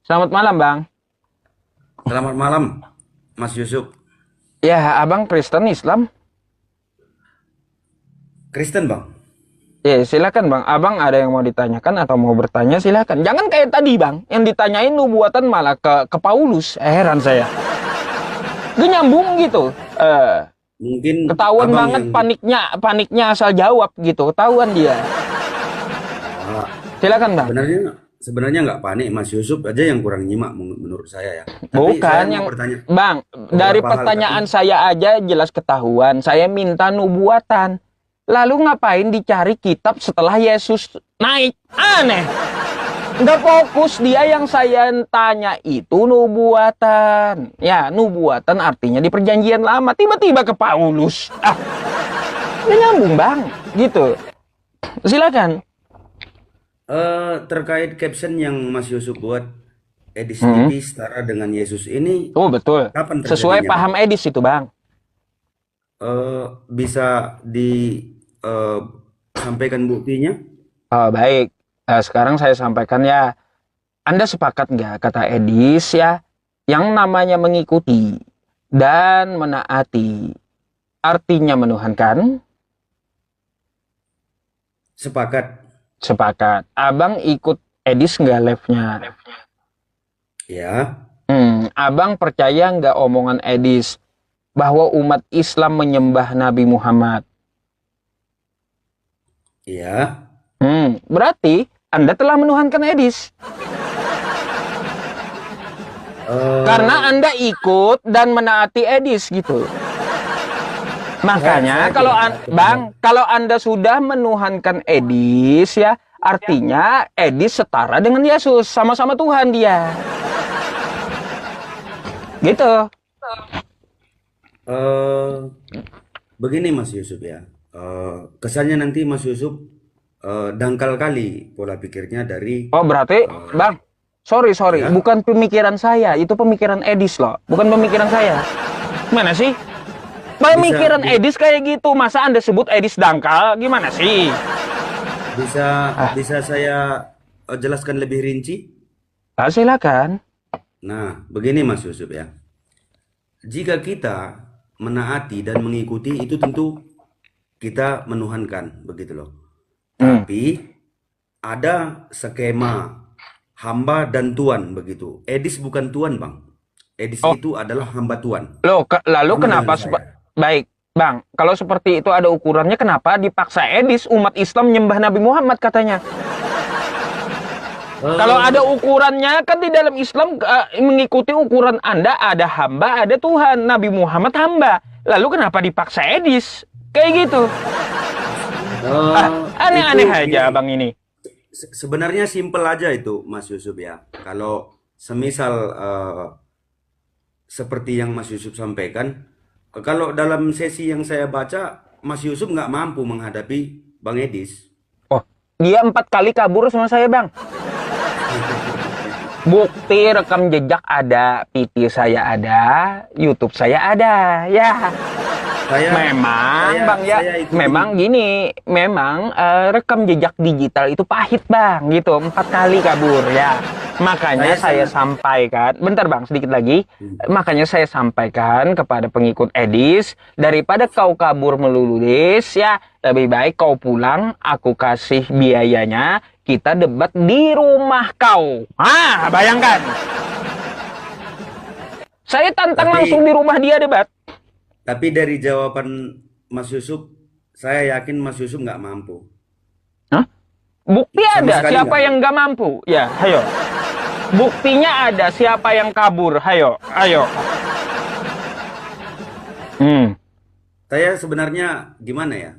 Selamat malam, Bang. Selamat malam, Mas Yusuf. Ya, Abang Kristen Islam? Kristen, Bang. Ya, silakan, Bang. Abang ada yang mau ditanyakan atau mau bertanya, silakan. Jangan kayak tadi, Bang, yang ditanyain nubuatan malah ke Paulus. Heran saya. Gak nyambung gitu. Mungkin Ketahuan Abang banget yang paniknya asal jawab gitu. Ketahuan dia. ah, Silakan, Bang. sebenarnya sebenarnya nggak panik, Mas Yusuf aja yang kurang nyimak menurut saya ya. Tapi Bukan saya mau yang bertanya Bang, dari beberapa hal, tapi pertanyaan saya aja jelas ketahuan. Saya minta nubuatan. Lalu ngapain dicari kitab setelah Yesus naik? Aneh. Nggak fokus dia yang saya tanya itu nubuatan. Ya, nubuatan artinya di perjanjian lama. Tiba-tiba ke Paulus. Nggak nyambung, Bang. Gitu. Silakan. terkait caption yang Mas Yusuf buat Edis Hmm. TV setara dengan Yesus ini Oh, betul. kapan Sesuai terjadinya, Bang? paham Edis itu, Bang. Bisa sampaikan buktinya? Oh, baik. Sekarang saya sampaikan ya. Anda sepakat nggak kata Edis ya, yang namanya mengikuti dan menaati artinya menuhankan? Sepakat. Sepakat. Abang ikut Edis nggak live-nya? Ya, Abang percaya nggak omongan Edis bahwa umat Islam menyembah Nabi Muhammad? ya. Berarti Anda telah menuhankan Edis. Karena Eh, Anda ikut dan menaati Edis gitu. saya Makanya kalau tidak takut. Bang, kalau Anda sudah menuhankan Edis ya, artinya Edis setara dengan Yesus, sama-sama Tuhan dia. Gitu. eh Begini Mas Yusuf ya, kesannya nanti Mas Yusuf dangkal kali pola pikirnya dari Oh, berarti eh, Bang, sorry, ya bukan pemikiran saya, itu pemikiran Edis loh, bukan pemikiran saya. Mana sih? bisa Pemikiran bi- Edis kayak gitu, masa Anda sebut Edis dangkal? Gimana sih? bisa Ah, bisa saya jelaskan lebih rinci. silakan. Nah, begini Mas Yusuf ya, jika kita menaati dan mengikuti itu tentu kita menuhankan begitu loh. Hmm. Tapi ada skema hamba dan tuan begitu. Edis bukan tuan, Bang. Edis Oh, itu adalah hamba tuan. loh, lalu Sama dengan kenapa saya. baik, Bang, kalau seperti itu ada ukurannya, kenapa dipaksa Edis umat Islam menyembah Nabi Muhammad katanya? Kalau ada Eh, ukurannya, kan di dalam Islam mengikuti ukuran Anda ada hamba, ada Tuhan. Nabi Muhammad hamba. Lalu kenapa dipaksa Edis? Kayak gitu. itu Aneh-aneh aja gini. Bang ini. Sebenarnya simpel aja itu, Mas Yusuf ya. Kalau semisal seperti yang Mas Yusuf sampaikan, kalau dalam sesi yang saya baca, Mas Yusuf nggak mampu menghadapi Bang Edis. Oh, dia 4 kali kabur sama saya, Bang. Bukti rekam jejak ada, PT saya ada, YouTube saya ada. Ya, Saya memang, Bang ya. saya ikutin. Memang gini, memang rekam jejak digital itu pahit, Bang. Gitu, 4 kali kabur ya. Makanya Saya saya sangat. sampaikan, bentar Bang, sedikit lagi. Hmm. Makanya saya sampaikan kepada pengikut Edis, daripada kau kabur melulu Dis, ya, lebih baik kau pulang, aku kasih biayanya, kita debat di rumah kau. Bayangkan. Saya tantang Tapi langsung di rumah dia debat. tapi dari jawaban Mas Yusuf, saya yakin Mas Yusuf nggak mampu. Hah? Bukti Sama ada, sekali nggak siapa yang mampu. gak mampu? Ya, ayo. Buktinya ada, siapa yang kabur? Ayo, ayo. Hmm. Saya sebenarnya gimana ya?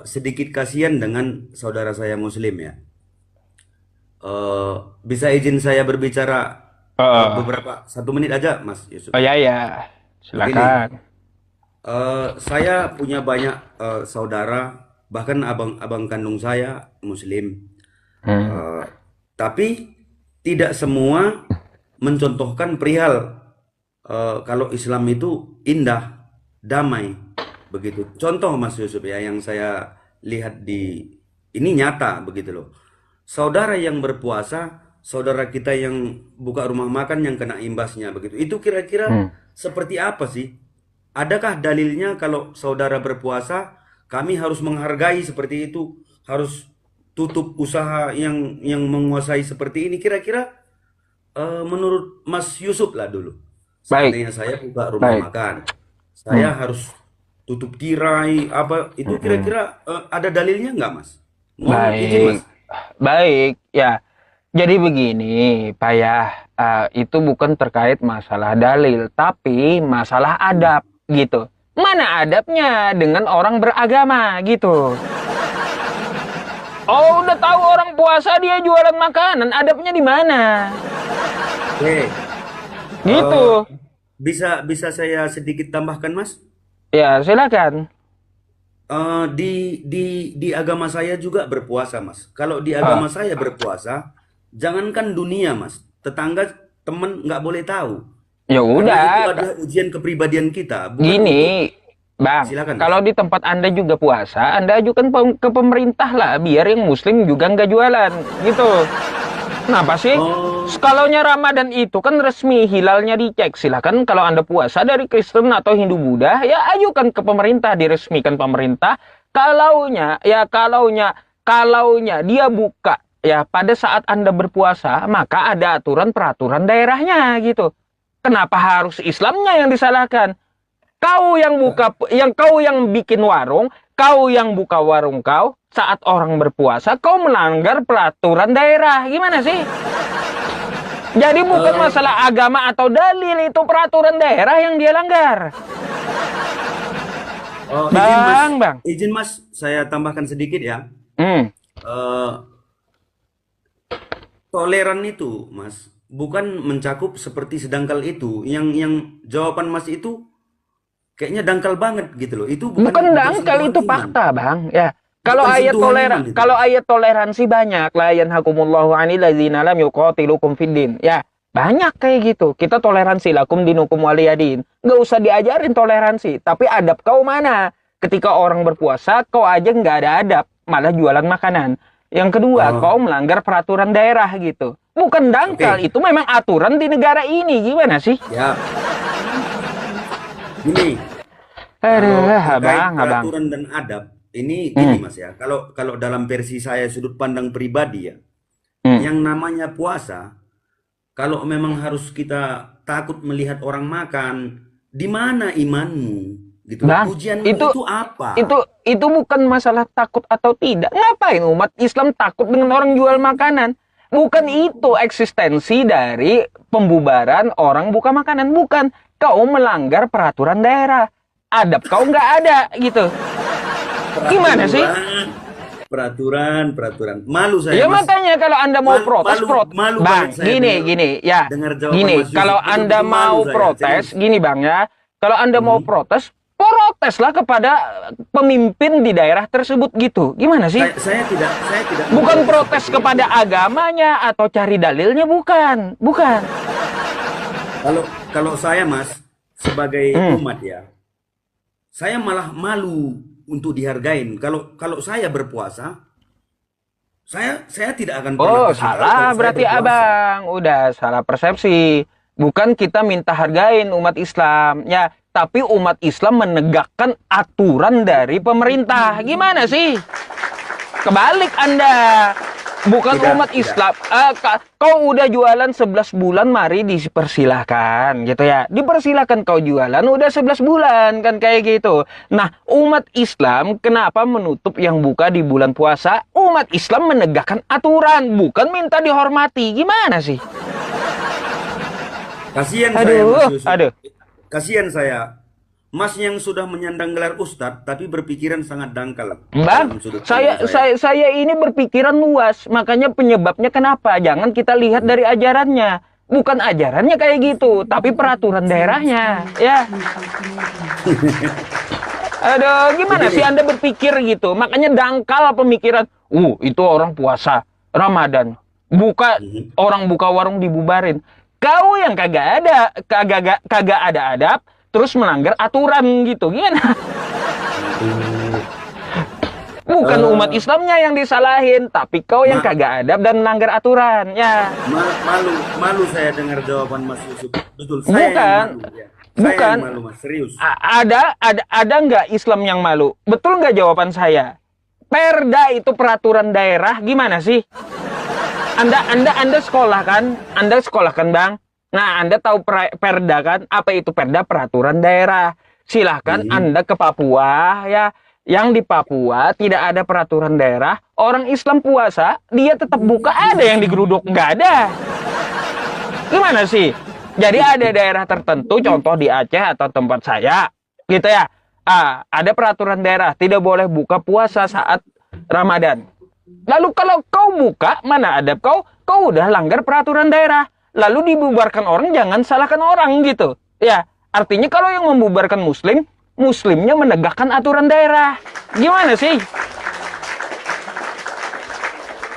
Sedikit kasihan dengan saudara saya Muslim ya. Eh, Bisa izin saya berbicara Oh, beberapa 1 menit aja, Mas Yusuf. oh ya ya, Begini, silakan. saya punya banyak saudara, bahkan abang-abang kandung saya Muslim. Hmm. Eh, tapi tidak semua mencontohkan perihal kalau Islam itu indah, damai, begitu. Contoh Mas Yusuf ya yang saya lihat di ini nyata begitu loh. Saudara yang berpuasa saudara kita yang buka rumah makan yang kena imbasnya begitu. Itu kira-kira seperti apa sih? Adakah dalilnya kalau saudara berpuasa, kami harus menghargai seperti itu, harus tutup usaha yang menguasai seperti ini? Kira-kira menurut Mas Yusuf lah dulu. Baik, Seandainya saya buka rumah baik. makan, saya harus tutup tirai apa itu kira-kira ada dalilnya nggak, Mas? Mohon izin, Mas. Baik, baik, ya. Jadi begini, Pak ya, itu bukan terkait masalah dalil, tapi masalah adab, gitu. Mana adabnya dengan orang beragama, gitu. Oh, udah tahu orang puasa dia jualan makanan, adabnya di mana? Oke, Gitu. eh, bisa saya sedikit tambahkan, Mas? Ya, silakan. Di agama saya juga berpuasa, Mas. Kalau di Ah, agama saya berpuasa, jangankan dunia, Mas, tetangga, teman nggak boleh tahu. ya Karena itu udah, adalah ujian kepribadian kita, bukan untuk. gini, Bang, Silakan, Mas. kalau di tempat Anda juga puasa, Anda ajukan ke pemerintah lah, biar yang Muslim juga nggak jualan, gitu. Kenapa sih? Oh, Skalanya Ramadan itu kan resmi, hilalnya dicek. Silakan kalau Anda puasa dari Kristen atau Hindu Buddha, ya ajukan ke pemerintah, diresmikan pemerintah. Kalaunya dia buka ya pada saat Anda berpuasa, maka ada aturan peraturan daerahnya gitu. Kenapa harus Islamnya yang disalahkan? Kau yang bikin warung, kau yang buka warung kau saat orang berpuasa, kau melanggar peraturan daerah. Gimana sih? Jadi bukan eh, masalah agama atau dalil, itu peraturan daerah yang dia langgar. Bang. izin Mas, saya tambahkan sedikit ya. Hmm, Eh, Toleran itu, Mas, bukan mencakup seperti sedangkal itu. Yang jawaban Mas itu kayaknya dangkal banget gitu loh. Itu bukan bukan bukan dangkal, sentuhan itu iman. fakta, Bang. Ya. Bukan sentuhan iman itu. Kalau ayat toleransi banyak, la yanhakumullahu 'anil ladzina lam yuqatilukum fid din. Ya, banyak kayak gitu. Kita toleransi lakum dinukum waliyadin. Nggak usah diajarin toleransi, tapi adab kau mana? Ketika orang berpuasa, kau aja nggak ada adab, malah jualan makanan. Yang kedua, kau Oh, melanggar peraturan daerah gitu. Bukan dangkal, oke. itu memang aturan di negara ini. Gimana sih? Ya, gini. Aduh, Kalau terkait abang. peraturan dan adab, ini gini Hmm, Mas ya. Kalau kalau dalam versi saya sudut pandang pribadi ya, hmm. yang namanya puasa, kalau memang harus kita takut melihat orang makan, di mana imanmu? Gitu loh. Bang, Ujianmu itu itu apa? itu itu bukan masalah takut atau tidak. Ngapain umat Islam takut dengan orang jual makanan? Bukan itu eksistensi dari pembubaran orang buka makanan. Bukan. Kau melanggar peraturan daerah. Adab kau nggak ada gitu. Gimana sih? Peraturan, peraturan. Malu saya Ya Mas. makanya kalau Anda mau protes, Malu Bang, banget saya gini, ya, dengar jawaban gini, Mas Yusuf. kalau Anda Betul-betul malu mau saya, protes, serius. gini Bang ya, kalau Anda mau Hmm. proteslah kepada pemimpin di daerah tersebut gitu. Gimana sih? Saya tidak Bukan memprotes protes seperti kepada itu. agamanya atau cari dalilnya, bukan. Kalau kalau saya Mas sebagai Hmm. umat ya, saya malah malu untuk dihargain. Kalau kalau saya berpuasa, saya tidak akan pernah Oh, kasih tahu salah kalau saya berarti berpuasa. abang. Udah salah persepsi. Bukan kita minta hargain umat Islam. Ya, tapi umat Islam menegakkan aturan dari pemerintah. Gimana sih? Kebalik Anda. Bukan Tidak, umat tidak. Islam. Kau udah jualan 11 bulan, mari dipersilahkan gitu ya. Dipersilahkan kau jualan udah 11 bulan kan kayak gitu. Nah, umat Islam kenapa menutup yang buka di bulan puasa? Umat Islam menegakkan aturan, bukan minta dihormati. Gimana sih? Kasihan saya Mas Yusuf. Aduh. Kasihan saya. Mas yang sudah menyandang gelar ustadz tapi berpikiran sangat dangkal Bang, dalam sudut pandang saya ini berpikiran luas, makanya penyebabnya kenapa? Jangan kita lihat dari ajarannya. Bukan ajarannya kayak gitu, tapi peraturan daerahnya, ya. Aduh, gimana sih Begini, Anda berpikir gitu? Makanya dangkal pemikiran, itu orang puasa Ramadan. mhm. Orang buka warung dibubarin. Kau yang kagak ada adab, terus melanggar aturan gitu. Gimana? Aduh. Bukan Eh, umat Islamnya yang disalahin, tapi kau yang ma- kagak adab dan melanggar aturan. Ya, malu, malu saya dengar jawaban Mas Yusuf. Betul, saya yang bukan, malu. Ya. Saya bukan. yang malu, Mas. Serius. Ada nggak Islam yang malu? Betul nggak jawaban saya? Perda itu peraturan daerah, gimana sih? Anda sekolah kan? Anda sekolah kan, Bang? Nah, Anda tahu perda kan? Apa itu perda? Peraturan daerah. Silahkan Hmm. Anda ke Papua ya. Yang di Papua tidak ada peraturan daerah. Orang Islam puasa, dia tetap buka. Ada yang digeruduk, nggak ada. Gimana sih? Jadi ada daerah tertentu, contoh di Aceh atau tempat saya, gitu ya. Ada peraturan daerah, tidak boleh buka puasa saat Ramadan. Lalu kalau kau buka, mana ada kau udah langgar peraturan daerah. Lalu dibubarkan orang, jangan salahkan orang gitu. Ya, artinya kalau yang membubarkan muslimnya menegakkan aturan daerah. Gimana sih?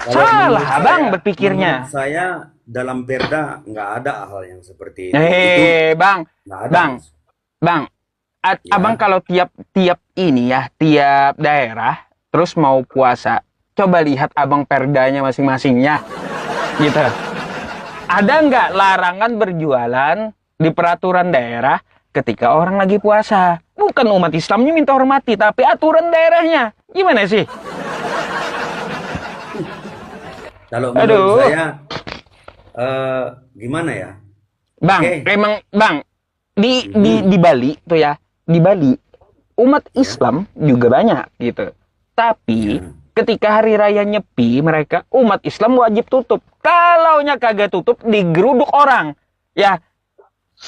Kalau Salah, menurut Bang, saya, berpikirnya. menurut saya dalam perda nggak ada hal yang seperti itu. Itu Bang, nggak ada. Bang, Mas. Bang, Ya. Abang kalau tiap ini ya, tiap daerah terus mau puasa, coba lihat abang perdanya masing-masingnya, gitu. Ada nggak larangan berjualan di peraturan daerah ketika orang lagi puasa? Bukan umat Islamnya minta hormati, tapi aturan daerahnya. Gimana sih? Kalau Aduh. menurut saya, gimana ya? Bang, Oke. emang Bang, di Bali tuh ya, di Bali umat Islam juga banyak gitu. Tapi Ya. ketika hari raya Nyepi, mereka umat Islam wajib tutup. Kalaunya kagak tutup, digeruduk orang. Ya,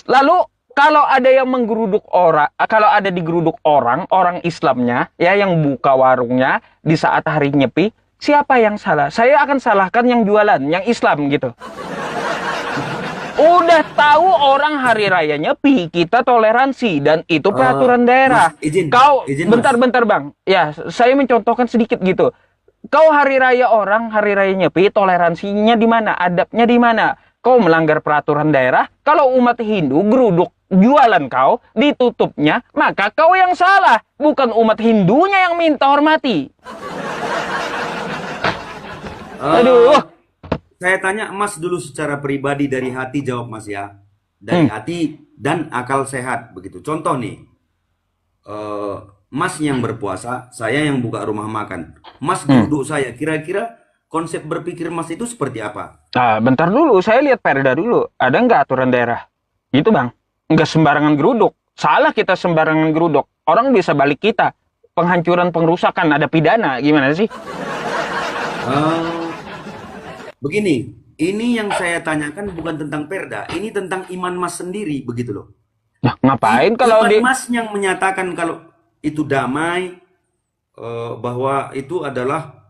lalu kalau ada yang menggeruduk orang, kalau ada digeruduk orang Islamnya, ya yang buka warungnya di saat hari Nyepi, siapa yang salah? Saya akan salahkan yang jualan, yang Islam gitu. Udah tahu orang hari raya Nyepi, kita toleransi dan itu peraturan daerah. Mas, izin, Bentar Bang. Ya, saya mencontohkan sedikit gitu. Kau hari raya Nyepi, toleransinya di mana? Adabnya di mana? Kau melanggar peraturan daerah. Kalau umat Hindu geruduk jualan kau, ditutupnya, maka kau yang salah, bukan umat Hindunya yang minta hormati. Aduh. Saya tanya Mas dulu secara pribadi dari hati, jawab Mas ya. Dari hati dan akal sehat begitu. Contoh nih, Mas yang berpuasa, saya yang buka rumah makan. Mas duduk saya, kira-kira konsep berpikir Mas itu seperti apa? Nah, bentar dulu, saya lihat perda dulu. Ada nggak aturan daerah? Gitu, Bang. Nggak sembarangan geruduk. Salah kita sembarangan geruduk. Orang bisa balik kita. Penghancuran, pengrusakan, ada pidana. Gimana sih? Begini, ini yang saya tanyakan bukan tentang perda, ini tentang iman Mas sendiri, begitu loh. Nah, ngapain kalau Iman di... Mas yang menyatakan kalau itu damai, bahwa itu adalah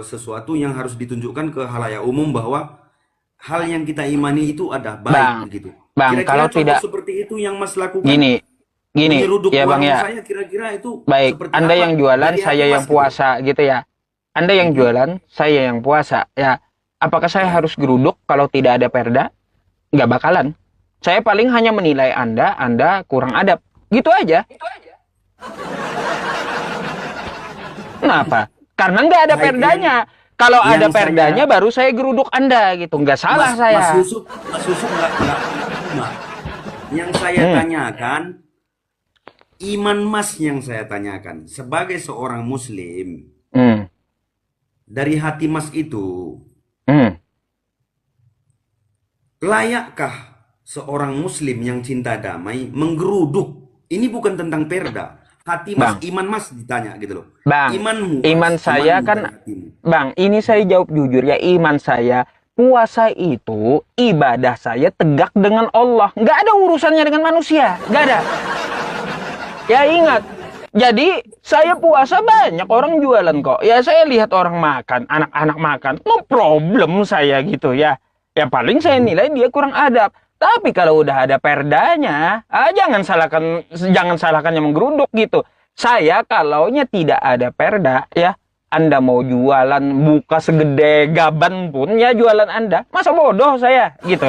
sesuatu yang harus ditunjukkan ke halayak umum bahwa hal yang kita imani itu ada baik, Bang, begitu. Bang, Kira-kira kalau contoh tidak... seperti itu yang Mas lakukan, Gini, menyeruduk ya Bang warung ya. saya, kira-kira itu Baik, seperti Anda apa yang jualan, dari saya hati yang Mas, gitu. puasa, gitu ya. Anda yang jualan, saya yang puasa. Ya, apakah saya harus geruduk kalau tidak ada perda? Nggak bakalan. Saya paling hanya menilai Anda kurang adab. Gitu aja. Kenapa? Karena nggak ada Saya perdanya. Kalau yang ada perdanya, baru saya geruduk Anda gitu. Nggak salah Mas saya. Mas Yusuf nggak terima. Yang saya tanyakan, iman Mas yang saya tanyakan sebagai seorang Muslim, Hmm. dari hati Mas itu Hmm. layakkah seorang Muslim yang cinta damai menggeruduk? Ini bukan tentang perda. Hati Mas, Bang. iman Mas ditanya gitu loh. Bang, Imanmu, iman Mas, saya imanmu kan, dari hatimu. Bang, ini saya jawab jujur ya, iman saya, puasa itu ibadah saya tegak dengan Allah. Nggak ada urusannya dengan manusia, nggak ada. Ya ingat, jadi saya puasa banyak orang jualan kok. Ya saya lihat orang makan, anak-anak makan, no problem saya gitu ya. Ya paling saya nilai dia kurang adab. Tapi kalau udah ada perdanya, jangan salahkan yang menggeruduk gitu. Saya kalaunya tidak ada perda, ya Anda mau jualan buka segede gaban pun ya jualan Anda. Masa bodoh saya gitu.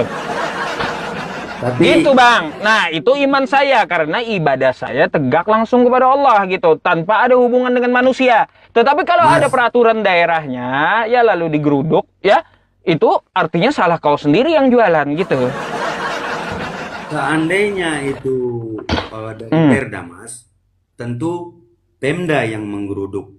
Tapi Gitu bang. Nah itu iman saya karena ibadah saya tegak langsung kepada Allah gitu tanpa ada hubungan dengan manusia. Tetapi kalau ada Mas, peraturan daerahnya ya lalu digeruduk ya itu artinya salah kau sendiri yang jualan gitu. seandainya itu dari Hmm. Perda, Mas, tentu Pemda yang menggeruduk,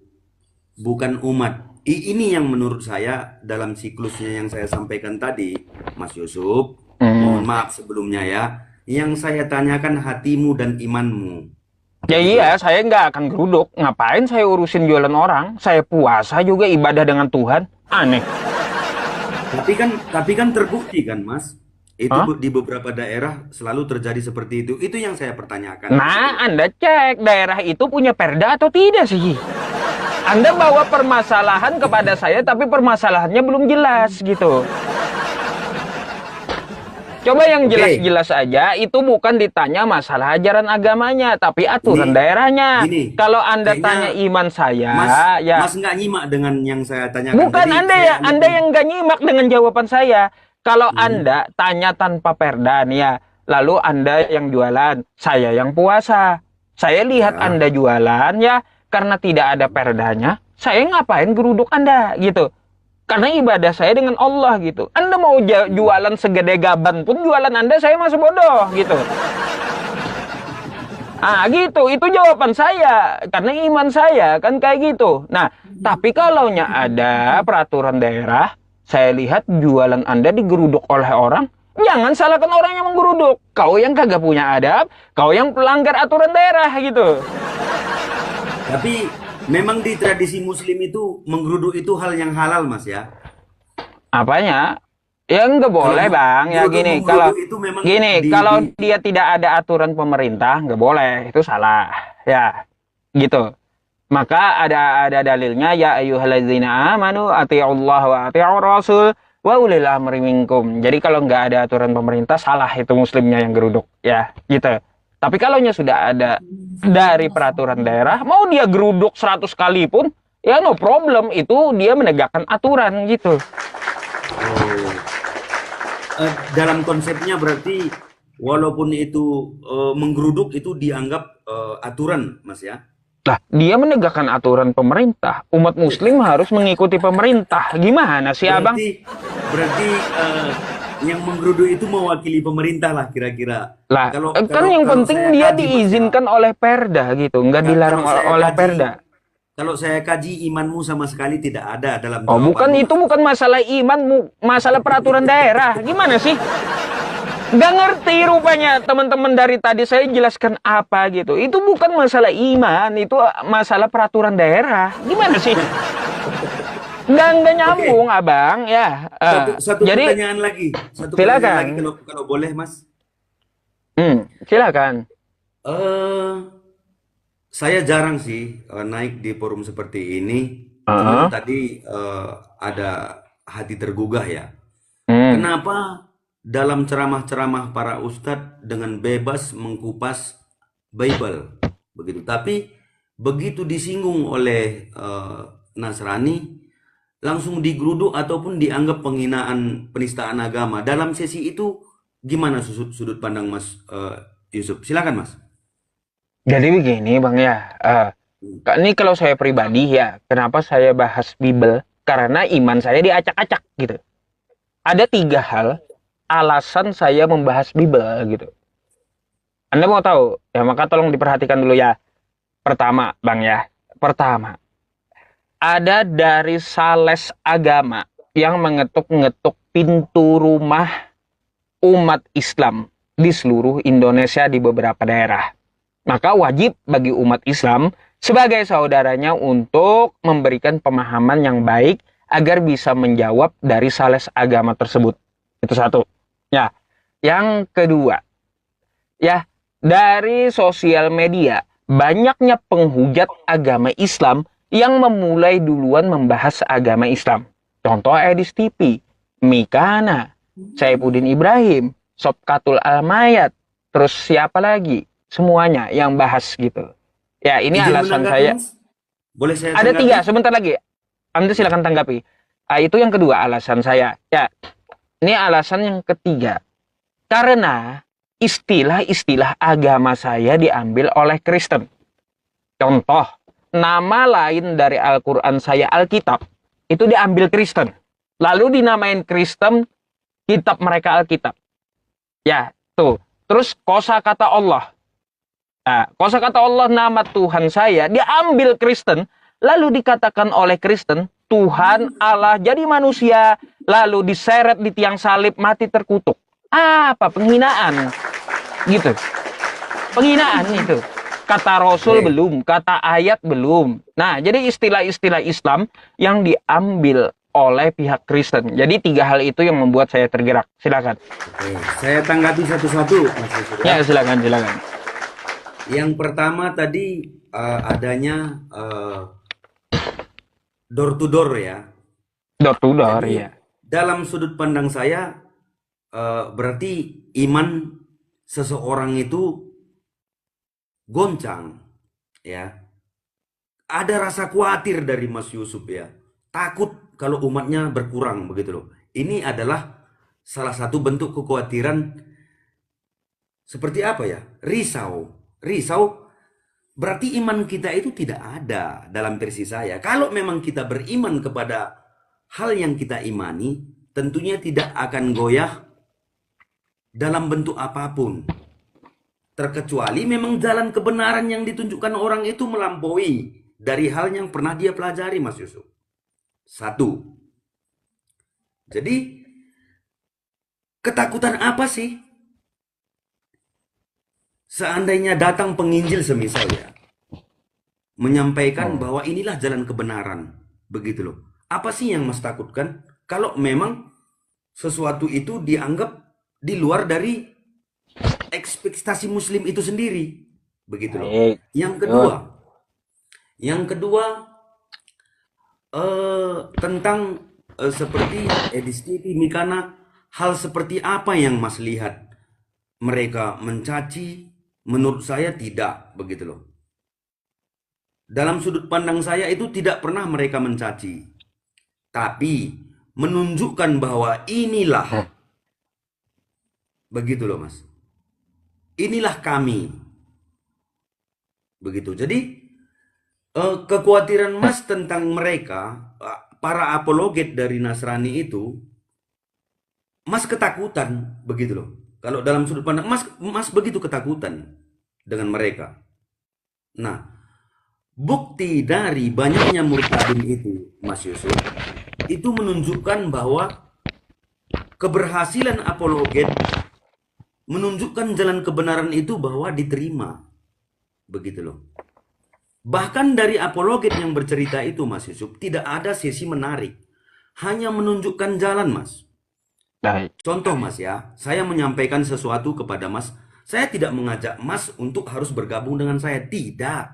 bukan umat. Ini yang menurut saya dalam siklusnya yang saya sampaikan tadi, Mas Yusuf. Hmm. Mohon maaf sebelumnya ya. Yang saya tanyakan hatimu dan imanmu. Ya Begitu iya ya. saya nggak akan geruduk. Ngapain saya urusin jualan orang? Saya puasa juga ibadah dengan Tuhan. Aneh. Tapi kan terbukti kan, Mas? Itu Hah? di beberapa daerah selalu terjadi seperti itu. Itu yang saya pertanyakan begitu. Nah Anda cek daerah itu punya perda atau tidak sih? Anda bawa permasalahan kepada saya, tapi permasalahannya belum jelas gitu. Coba yang Oke, jelas-jelas aja, itu bukan ditanya masalah ajaran agamanya, tapi aturan ini daerahnya. gini, Kalau Anda tanya kayaknya iman saya, Mas ya Mas nggak nyimak dengan yang saya tanyakan bukan tadi. Anda ya, Anda yang gak nyimak dengan jawaban saya. Kalau Hmm, Anda tanya tanpa perda nih ya, lalu Anda yang jualan, saya yang puasa. Saya lihat ya. Anda jualan ya, karena tidak ada perdanya, saya ngapain geruduk Anda gitu. Karena ibadah saya dengan Allah gitu. Anda mau jualan segede gaban pun jualan Anda saya masih bodoh gitu. Ah gitu, itu jawaban saya. Karena iman saya kan kayak gitu. Nah, tapi kalaunya ada peraturan daerah, saya lihat jualan Anda digeruduk oleh orang, jangan salahkan orang yang menggeruduk. Kau yang kagak punya adab, kau yang pelanggar aturan daerah gitu. Tapi memang di tradisi Muslim itu menggeruduk itu hal yang halal, Mas ya. Apanya? Ya nggak Kalau boleh bang. Ya menggeruduk gini, kalau menggeruduk itu memang kalau di dia tidak ada aturan pemerintah, nggak boleh. Itu salah. Ya, gitu. Maka ada dalilnya ya ayyuhalladzina amanu atiiullah wa atiiur rasul wa ulil amri minkum. Jadi kalau nggak ada aturan pemerintah salah itu muslimnya yang geruduk ya gitu. Tapi kalau sudah ada dari peraturan daerah mau dia geruduk 100 kali pun ya no problem itu dia menegakkan aturan gitu. oh, dalam konsepnya berarti walaupun itu menggeruduk itu dianggap aturan, Mas ya. Lah, dia menegakkan aturan pemerintah. Umat muslim harus mengikuti pemerintah. Gimana sih, Abang? Berarti berarti yang menggeruduk itu mewakili pemerintah lah kira-kira. Lah, Kalau kan kalau yang kalau penting saya dia kaji, Mas ya. diizinkan oleh Perda gitu, nggak dilarang Kalau saya oleh kaji, Perda. kalau saya kaji imanmu sama sekali tidak ada dalam Oh, bukan jawabanmu, itu Mas. bukan masalah iman, masalah peraturan daerah. Gimana sih? Nggak ngerti rupanya teman-teman dari tadi saya jelaskan apa gitu. Itu bukan masalah iman, itu masalah peraturan daerah. Gimana sih? Nggak Oke, nyambung, Abang. Ya, satu jadi pertanyaan lagi, satu pertanyaan lagi silakan. kalau kalau boleh, Mas. Silakan. Eh, saya jarang sih naik di forum seperti ini. Cuman Heeh. tadi ada hati tergugah ya. Hmm. Kenapa dalam ceramah-ceramah para ustadz dengan bebas mengkupas Bible begitu, tapi begitu disinggung oleh Nasrani langsung digeruduk ataupun dianggap penghinaan penistaan agama. Dalam sesi itu gimana sudut pandang Mas Yusuf? Silakan Mas. Jadi begini Bang ya, ini kalau saya pribadi ya, kenapa saya bahas Bible? Karena iman saya diacak-acak gitu. Ada 3 hal alasan saya membahas Bible gitu. Anda mau tahu? Ya maka tolong diperhatikan dulu ya. Pertama Bang ya, pertama ada dari sales agama yang mengetuk-ngetuk pintu rumah umat Islam di seluruh Indonesia di beberapa daerah. Maka wajib bagi umat Islam sebagai saudaranya untuk memberikan pemahaman yang baik agar bisa menjawab dari sales agama tersebut. Itu satu. Ya, yang kedua, ya dari sosial media banyaknya penghujat agama Islam yang memulai duluan membahas agama Islam. Contoh Edis TV, Mikana, Saifuddin Ibrahim, Sobkatul Almayat, terus siapa lagi? Semuanya yang bahas gitu. Ya, ini Izin alasan menanggapi saya. Mas? Boleh saya Ada 3, tanggapi? sebentar lagi. Anda silakan tanggapi. Itu yang kedua alasan saya. Ya, ini alasan yang ketiga. Karena istilah-istilah agama saya diambil oleh Kristen. Contoh, nama lain dari Al-Quran saya Alkitab, itu diambil Kristen. Lalu dinamain Kristen, kitab mereka Alkitab. Ya, tuh. Terus kosakata Allah. Nah, kosakata Allah nama Tuhan saya diambil Kristen, lalu dikatakan oleh Kristen, Tuhan Allah jadi manusia, lalu diseret di tiang salib, mati terkutuk. Apa penghinaan? Gitu. Penghinaan itu. Kata Rasul belum, kata ayat belum. Nah, jadi istilah-istilah Islam yang diambil oleh pihak Kristen. Jadi 3 hal itu yang membuat saya tergerak. Silakan. Oke, saya tanggapi satu-satu, Mas Yusuf. Ya, silakan. Yang pertama tadi adanya door to door ya. Door to door, Jadi, ya. dalam sudut pandang saya berarti iman seseorang itu goncang, ya. Ada rasa khawatir dari Mas Yusuf ya. Takut kalau umatnya berkurang begitu loh. Ini adalah salah satu bentuk kekhawatiran seperti apa ya? Risau. Risau berarti iman kita itu tidak ada dalam versi saya. Kalau memang kita beriman kepada hal yang kita imani, tentunya tidak akan goyah dalam bentuk apapun. Terkecuali memang jalan kebenaran yang ditunjukkan orang itu melampaui dari hal yang pernah dia pelajari, Mas Yusuf. Satu. Jadi, ketakutan apa sih? Seandainya datang penginjil semisal ya, menyampaikan bahwa inilah jalan kebenaran. Begitu loh. Apa sih yang Mas takutkan? Kalau memang sesuatu itu dianggap di luar dari ekspektasi Muslim itu sendiri. Begitu loh. Yang kedua, tentang seperti Edis TV, Mikana, hal seperti apa yang Mas lihat? Mereka mencaci, menurut saya tidak, begitu loh. Dalam sudut pandang saya itu tidak pernah mereka mencaci, tapi menunjukkan bahwa inilah, begitu loh Mas. Inilah kami, begitu. Jadi kekhawatiran Mas tentang mereka, para apologet dari Nasrani itu, Mas ketakutan, begitu loh. Kalau dalam sudut pandang Mas begitu ketakutan dengan mereka. Nah, bukti dari banyaknya murtadin itu, Mas Yusuf, itu menunjukkan bahwa keberhasilan apologet menunjukkan jalan kebenaran itu bahwa diterima. Begitu loh. Bahkan dari apologet yang bercerita itu, Mas Yusuf, tidak ada sesi menarik. Hanya menunjukkan jalan, Mas. Contoh Mas ya, saya menyampaikan sesuatu kepada Mas. Saya tidak mengajak Mas untuk harus bergabung dengan saya. Tidak.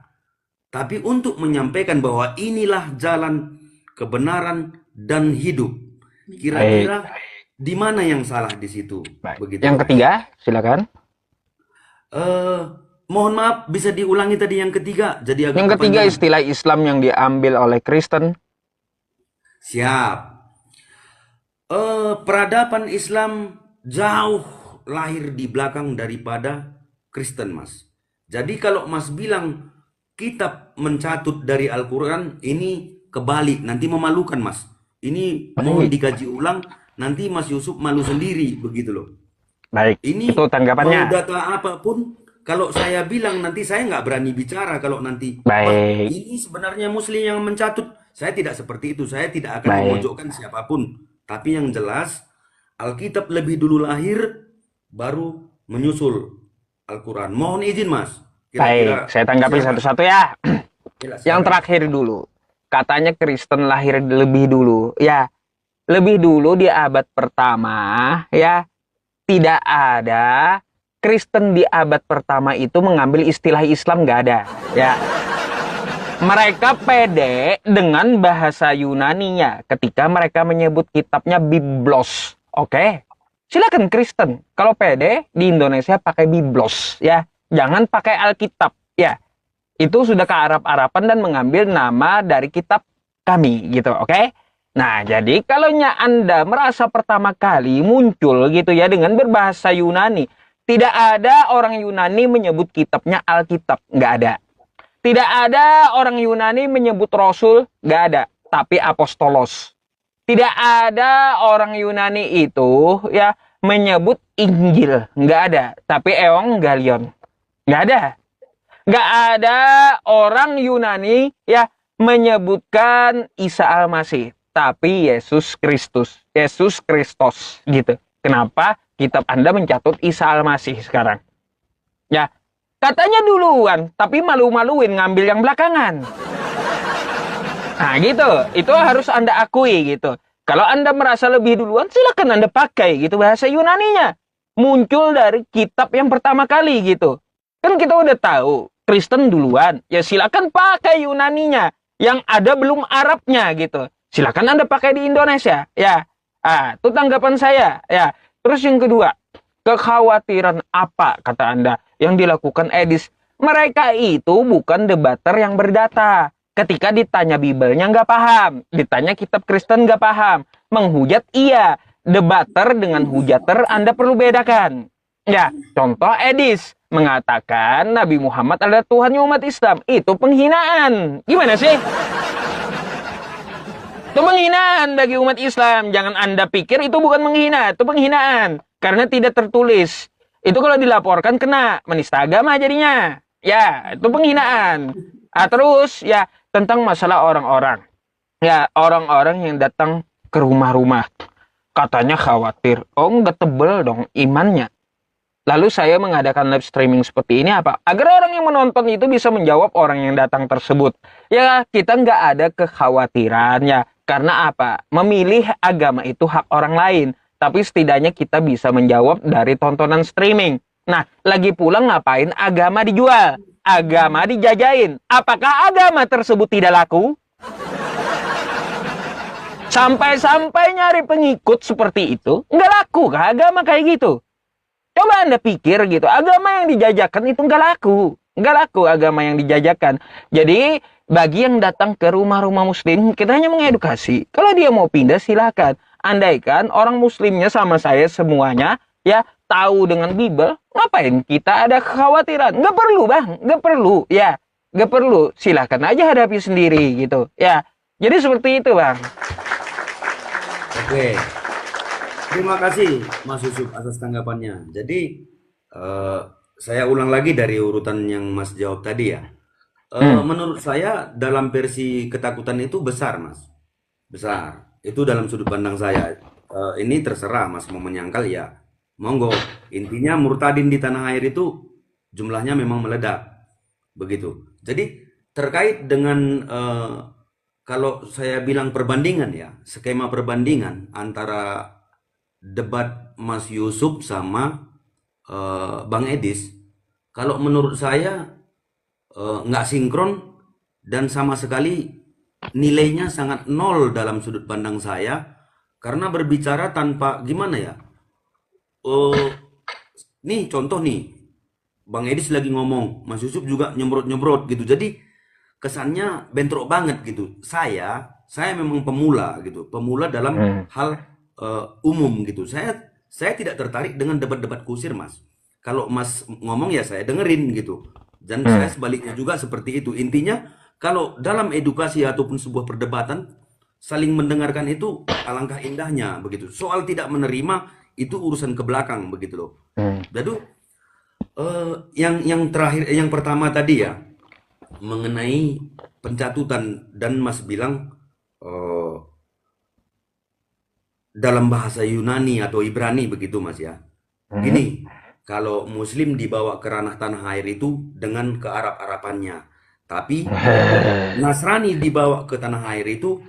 Tapi untuk menyampaikan bahwa inilah jalan kebenaran dan hidup. Kira-kira di mana yang salah di situ? Begitu. Yang ketiga, silakan. Mohon maaf, bisa diulangi tadi yang ketiga. Jadi agak yang ketiga, kepanjangan. istilah Islam yang diambil oleh Kristen. Siap. Peradaban Islam jauh lahir di belakang daripada Kristen, Mas. Jadi kalau Mas bilang kitab mencatut dari Al-Quran, ini kebalik, nanti memalukan, Mas. Ini mohon dikaji ulang, nanti Mas Yusuf malu sendiri, begitu loh. Baik, ini itu tanggapannya. Mau data apapun, kalau saya bilang nanti saya nggak berani bicara kalau nanti. Baik. Ini sebenarnya Muslim yang mencatut. Saya tidak seperti itu, saya tidak akan memojokkan siapapun. Tapi yang jelas, Alkitab lebih dulu lahir, baru menyusul Al-Quran. Mohon izin, Mas. Baik, saya tanggapi satu-satu ya. Yang terakhir dulu. Katanya Kristen lahir lebih dulu. Ya, lebih dulu di abad pertama, ya. Tidak ada Kristen di abad pertama itu mengambil istilah Islam, nggak ada. Ya. Mereka pede dengan bahasa Yunaninya ketika mereka menyebut kitabnya Biblos. Oke. Silakan Kristen. Kalau pede di Indonesia pakai Biblos ya. Jangan pakai Alkitab ya. Itu sudah ke Arab-Araban dan mengambil nama dari kitab kami gitu, oke? Nah, jadi kalau Anda merasa pertama kali muncul gitu ya dengan berbahasa Yunani, Tidak ada orang Yunani menyebut kitabnya Alkitab, nggak ada. Tidak ada orang Yunani menyebut Rasul, nggak ada. Tapi Apostolos. Tidak ada orang Yunani itu ya menyebut Injil, nggak ada. Tapi Evangelion, nggak ada. Nggak ada orang Yunani ya menyebutkan Isa Al-Masih, tapi Yesus Kristus, Yesus Kristus gitu. Kenapa kitab Anda mencatut Isa Al-Masih sekarang? Ya, katanya duluan, tapi malu-maluin ngambil yang belakangan. Nah gitu, itu harus Anda akui gitu. Kalau Anda merasa lebih duluan, silakan Anda pakai gitu bahasa Yunaninya. Muncul dari kitab yang pertama kali gitu. Kan kita udah tahu, Kristen duluan. Ya silakan pakai Yunaninya. Yang ada belum Arabnya gitu. Silakan Anda pakai di Indonesia. Ya, itu tanggapan saya. Ya, terus yang kedua, kekhawatiran apa kata Anda yang dilakukan Edis? Mereka itu bukan debater yang berdata. Ketika ditanya Bibelnya nggak paham, ditanya kitab Kristen nggak paham, menghujat iya, debater dengan hujater Anda perlu bedakan. Ya, contoh Edis mengatakan Nabi Muhammad adalah Tuhannya umat Islam, itu penghinaan. Gimana sih? Itu penghinaan bagi umat Islam. Jangan Anda pikir itu bukan menghina, itu penghinaan karena tidak tertulis. Itu kalau dilaporkan kena menista agama jadinya. Ya, itu penghinaan. Terus ya tentang masalah orang-orang. Ya, orang-orang yang datang ke rumah-rumah. Katanya khawatir. Oh, nggak tebel dong imannya. Lalu saya mengadakan live streaming seperti ini apa? Agar orang yang menonton itu bisa menjawab orang yang datang tersebut. Ya, kita nggak ada kekhawatiran ya. Karena apa? Memilih agama itu hak orang lain. Tapi setidaknya kita bisa menjawab dari tontonan streaming. Nah, lagi pula ngapain agama dijual? Agama dijajain. Apakah agama tersebut tidak laku? Sampai-sampai nyari pengikut seperti itu, nggak laku kah agama kayak gitu? Coba Anda pikir gitu, agama yang dijajakan itu nggak laku. Nggak laku agama yang dijajakan. Jadi, bagi yang datang ke rumah-rumah muslim, kita hanya mengedukasi. Kalau dia mau pindah, silakan. Andaikan orang muslimnya sama saya semuanya, ya tahu dengan Bible, ngapain kita ada kekhawatiran? Nggak perlu bang, nggak perlu, ya, nggak perlu. Silakan aja hadapi sendiri gitu, ya. Jadi seperti itu bang. Oke, terima kasih Mas Yusuf atas tanggapannya. Jadi saya ulang lagi dari urutan yang Mas jawab tadi ya. Menurut saya dalam versi ketakutan itu besar Mas, besar. Itu dalam sudut pandang saya. Ini terserah Mas mau menyangkal ya. Monggo, intinya murtadin di tanah air itu jumlahnya memang meledak, begitu. Jadi terkait dengan kalau saya bilang perbandingan ya, skema perbandingan antara debat Mas Yusuf sama Bang Edis, kalau menurut saya nggak sinkron dan sama sekali nilainya sangat nol dalam sudut pandang saya, karena berbicara tanpa gimana ya. Nih contoh nih, Bang Edis lagi ngomong, Mas Yusuf juga nyemprot-nyemprot gitu. Jadi kesannya bentrok banget gitu. Saya memang pemula gitu, pemula dalam hal umum gitu. Saya tidak tertarik dengan debat-debat kusir Mas. Kalau Mas ngomong ya saya dengerin gitu. Dan saya sebaliknya juga seperti itu. Intinya kalau dalam edukasi ataupun sebuah perdebatan saling mendengarkan itu alangkah indahnya begitu. Soal tidak menerima itu urusan ke belakang begitu loh. Jadi yang terakhir, yang pertama tadi ya mengenai pencatutan dan Mas bilang dalam bahasa Yunani atau Ibrani begitu Mas ya. Gini, kalau Muslim dibawa ke ranah tanah air itu dengan kearab-arapannya, tapi Nasrani dibawa ke tanah air itu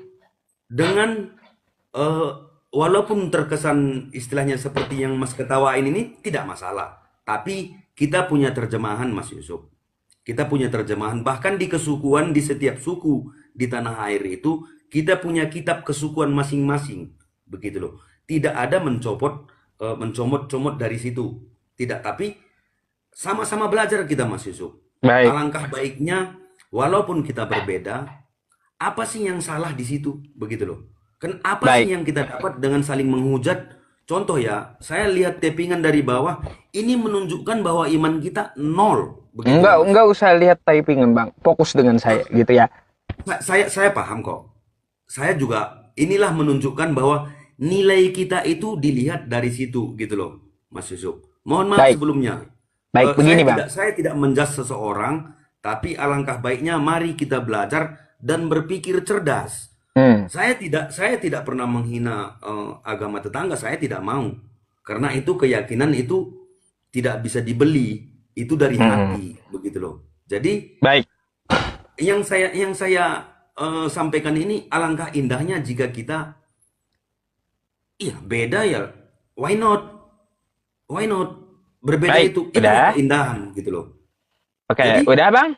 dengan walaupun terkesan istilahnya seperti yang Mas ketawain ini tidak masalah. Tapi kita punya terjemahan Mas Yusuf. Kita punya terjemahan. Bahkan di kesukuan, di setiap suku di tanah air itu, kita punya kitab kesukuan masing-masing. Begitu loh. Tidak ada mencomot-comot dari situ. Tidak. Tapi sama-sama belajar kita Mas Yusuf. Baik. Alangkah baiknya, walaupun kita berbeda, apa sih yang salah di situ? Begitu loh. Kan apa sih yang kita dapat dengan saling menghujat contoh ya, saya lihat tappingan dari bawah, ini menunjukkan bahwa iman kita nol, begitulah Mas. Enggak usah lihat typingan bang, fokus dengan saya gitu ya. Saya paham kok. Saya juga inilah menunjukkan bahwa nilai kita itu dilihat dari situ gitu loh, Mas Yusuf. Mohon maaf Baik, sebelumnya. baik begini bang. Saya tidak menjudge seseorang, tapi alangkah baiknya mari kita belajar dan berpikir cerdas. Hmm, Saya tidak pernah menghina agama tetangga, saya tidak mau. Karena itu keyakinan itu tidak bisa dibeli, itu dari hmm. hati, begitu loh. Jadi Baik, yang saya sampaikan ini alangkah indahnya jika kita, iya beda ya, why not? Why not? Berbeda baik, itulah udah. keindahan gitu loh. Oke, Jadi udah bang.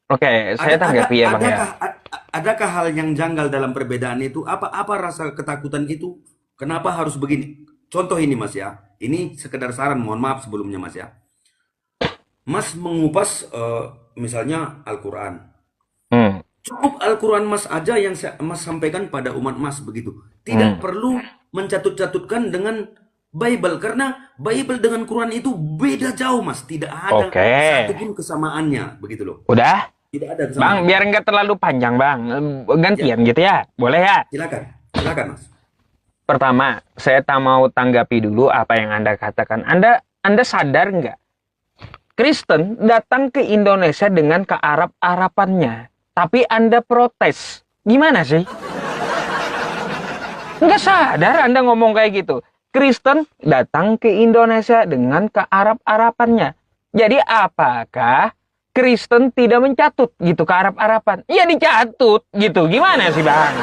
Oke, saya ada ada tanggapi ya bang ya. adakah hal yang janggal dalam perbedaan itu? Apa rasa ketakutan itu? Kenapa harus begini? Contoh ini Mas ya. Ini sekedar saran, mohon maaf sebelumnya Mas ya. Mas mengupas misalnya Al-Quran. Hmm, Cukup Al-Quran Mas aja yang Mas sampaikan pada umat Mas begitu. Tidak hmm. perlu mencatut-catutkan dengan Bible karena Bible dengan Quran itu beda jauh Mas. Tidak ada Oke, satupun kesamaannya begitu loh. udah. Tidak ada Bang, kesamaan. biar nggak terlalu panjang bang. Ya, Gantian gitu ya, boleh ya? silakan. Silakan Mas. Pertama, saya tak mau tanggapi dulu apa yang Anda katakan. Anda sadar nggak? Kristen datang ke Indonesia dengan kearab-arapannya. Tapi Anda protes. Gimana sih? Nggak sadar Anda ngomong kayak gitu. Kristen datang ke Indonesia dengan kearab-arapannya. Jadi apakah Kristen tidak mencatut gitu kearab-arapan? Ya dicatut gitu. Gimana sih Bang?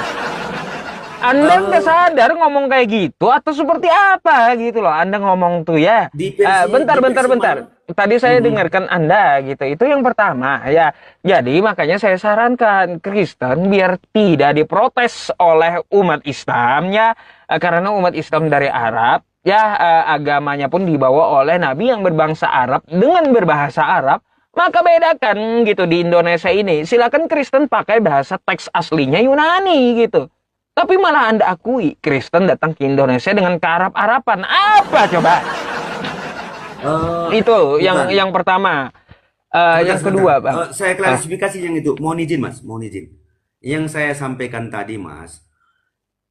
Anda nggak Eh, sadar ngomong kayak gitu atau seperti apa gitu loh. Anda ngomong tuh ya. di Bentar, versi bentar. mana? Tadi saya Mhm. dengarkan Anda gitu. Itu yang pertama ya. Jadi makanya saya sarankan Kristen biar tidak diprotes oleh umat Islam ya. Karena umat Islam dari Arab ya, agamanya pun dibawa oleh Nabi yang berbangsa Arab dengan berbahasa Arab. Maka bedakan gitu di Indonesia ini. Silakan Kristen pakai bahasa teks aslinya Yunani gitu. Tapi malah Anda akui Kristen datang ke Indonesia dengan kearab-arapan. Apa coba? Eh, Itu bukan. yang pertama. Sebentar, Yang sebentar. kedua, Bang. Saya Ah, klarifikasi yang itu. Mohon izin, Mas. Mohon izin. Yang saya sampaikan tadi, Mas,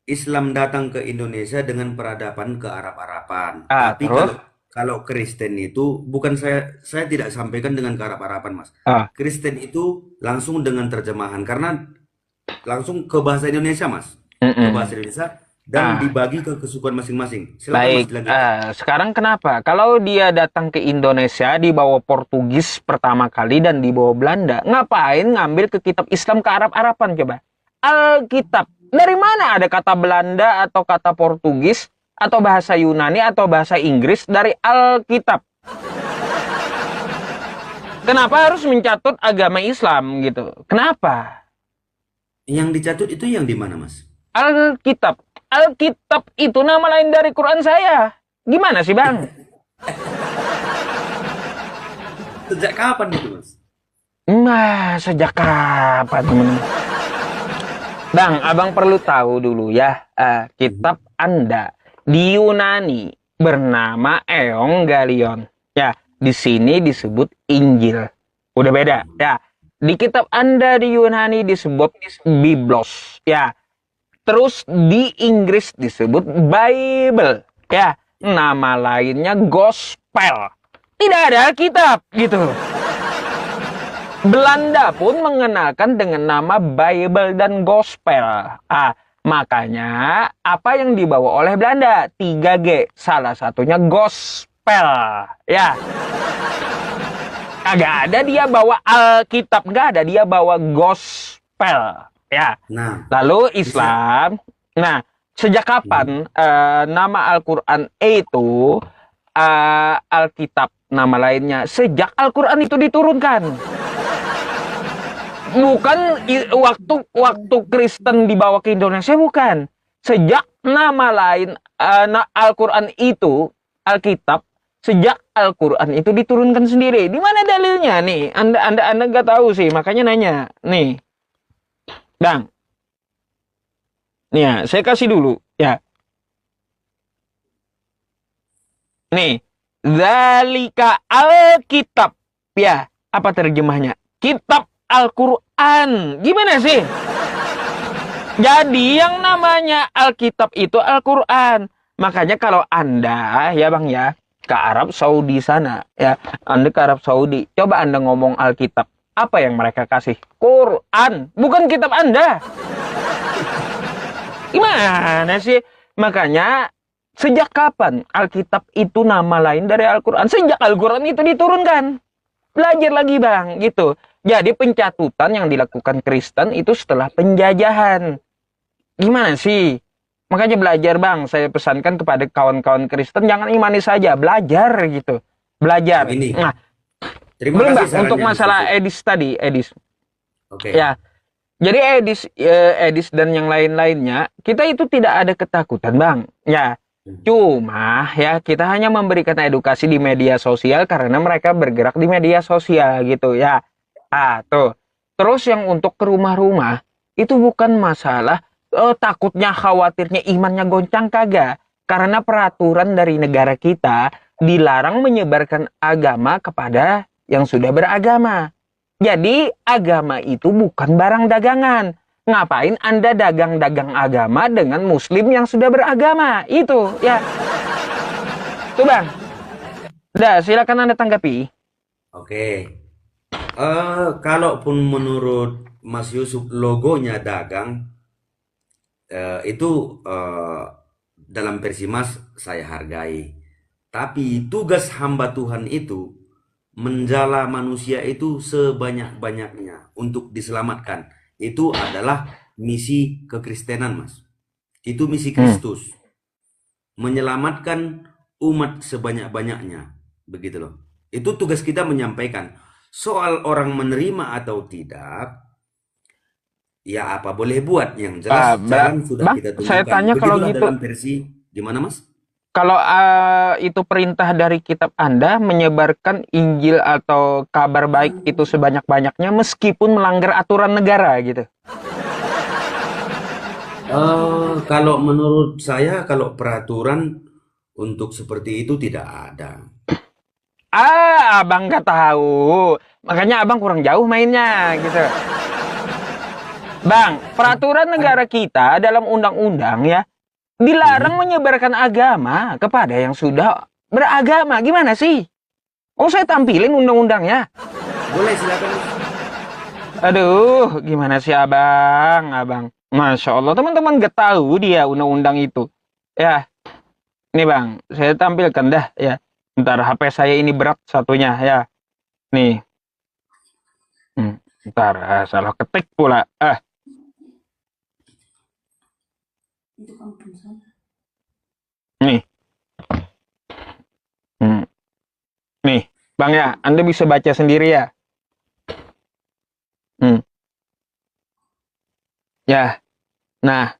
Islam datang ke Indonesia dengan peradaban ke Arab-Araban. Tapi terus? kalau kalau Kristen itu bukan saya tidak sampaikan dengan ke Arab-Araban, Mas. Ah, Kristen itu langsung dengan terjemahan karena langsung ke bahasa Indonesia, Mas. Ke mm-mm. bahasa Indonesia dan Ah, dibagi ke kesukaan masing-masing. Silakan, Mas, baik. dilanjutkan. Sekarang kenapa? Kalau dia datang ke Indonesia dibawa Portugis pertama kali dan dibawa Belanda, ngapain ngambil ke kitab Islam ke Arab-Araban coba? Alkitab. Dari mana ada kata Belanda atau kata Portugis atau bahasa Yunani atau bahasa Inggris dari Alkitab? Kenapa harus mencatut agama Islam gitu? Kenapa? Yang dicatut itu yang di mana, Mas? Alkitab. Alkitab itu nama lain dari Quran saya. Gimana sih, Bang? Sejak kapan itu, Mas? Nah, sejak kapan, teman-teman? Bang, abang perlu tahu dulu ya, kitab Anda di Yunani bernama Evangelion. Ya, di sini disebut Injil. Udah beda, ya. Di kitab Anda di Yunani disebut Biblos, ya. Terus di Inggris disebut Bible, ya. Nama lainnya Gospel. Tidak ada kitab, gitu. Belanda pun mengenalkan dengan nama Bible dan Gospel. Makanya apa yang dibawa oleh Belanda? 3G. Salah satunya Gospel. Ya, agak ada dia bawa Alkitab, nggak ada dia bawa Gospel. Ya. Nah, Lalu bisa. Islam. Nah, sejak Mhm. kapan nama Al-Quran itu Alkitab nama lainnya? Sejak Al-Quran itu diturunkan. Bukan waktu Kristen dibawa ke Indonesia, bukan. Sejak nama lain Al-Quran itu Alkitab, sejak Al-Quran itu diturunkan sendiri. Di mana dalilnya nih? Anda nggak tahu sih, makanya nanya. Nih, Bang. Nih ya, saya kasih dulu ya. Nih, zalika Alkitab. Ya, apa terjemahnya? Kitab Al-Quran. Gimana sih? Jadi yang namanya Alkitab itu Al-Quran. Makanya kalau Anda, ya Bang ya, ke Arab Saudi sana, ya, Anda ke Arab Saudi, coba Anda ngomong Alkitab. Apa yang mereka kasih? Quran, bukan kitab Anda. Gimana sih? Makanya, sejak kapan Alkitab itu nama lain dari Al-Quran? Sejak Al-Quran itu diturunkan. Belajar lagi Bang, gitu. Jadi pencatutan yang dilakukan Kristen itu setelah penjajahan. Gimana sih? Makanya belajar Bang, saya pesankan kepada kawan-kawan Kristen, jangan imani saja, belajar gitu. Belajar. Ini. Nah, Terima belum kasih Bang, untuk sarannya, Mas masalah Yusuf. Edis tadi, Edis. Oke. Ya, jadi Edis dan yang lain-lainnya, kita itu tidak ada ketakutan Bang. Ya, cuma ya kita hanya memberikan edukasi di media sosial karena mereka bergerak di media sosial gitu ya. Tuh. Terus yang untuk ke rumah-rumah, itu bukan masalah takutnya, khawatirnya imannya goncang, kagak. Karena peraturan dari negara kita dilarang menyebarkan agama kepada yang sudah beragama. Jadi agama itu bukan barang dagangan. Ngapain Anda dagang-dagang agama dengan muslim yang sudah beragama? Itu ya. Tuh Bang. Udah, silakan Anda tanggapi. Oke. Kalaupun menurut Mas Yusuf logonya dagang, itu dalam versi Mas saya hargai. Tapi tugas hamba Tuhan itu menjala manusia itu sebanyak-banyaknya untuk diselamatkan. Itu adalah misi kekristenan, Mas. Itu misi Kristus. Menyelamatkan umat sebanyak-banyaknya. Begitu loh. Itu tugas kita menyampaikan. Soal orang menerima atau tidak, ya apa boleh buat, yang jelas jalan sudah Bang, kita tunjukkan. saya tanya kalau Begitulah gitu, dalam versi gimana Mas? kalau itu perintah dari kitab Anda menyebarkan Injil atau kabar baik itu sebanyak-banyaknya meskipun melanggar aturan negara gitu. Kalau menurut saya, kalau peraturan untuk seperti itu tidak ada. Abang nggak tahu. Makanya abang kurang jauh mainnya gitu. Bang, peraturan negara kita dalam undang-undang ya dilarang menyebarkan agama kepada yang sudah beragama. Gimana sih? Oh, saya tampilin undang-undangnya. Boleh, silakan. Aduh, gimana sih abang? Masya Allah, teman-teman gak tahu dia undang-undang itu. Ya, nih bang, saya tampilkan dah ya. Ntar HP saya ini berat satunya ya. Nih. Ntar salah ketik pula. Nih. Nih, Bang ya, Anda bisa baca sendiri ya. Ya. Nah,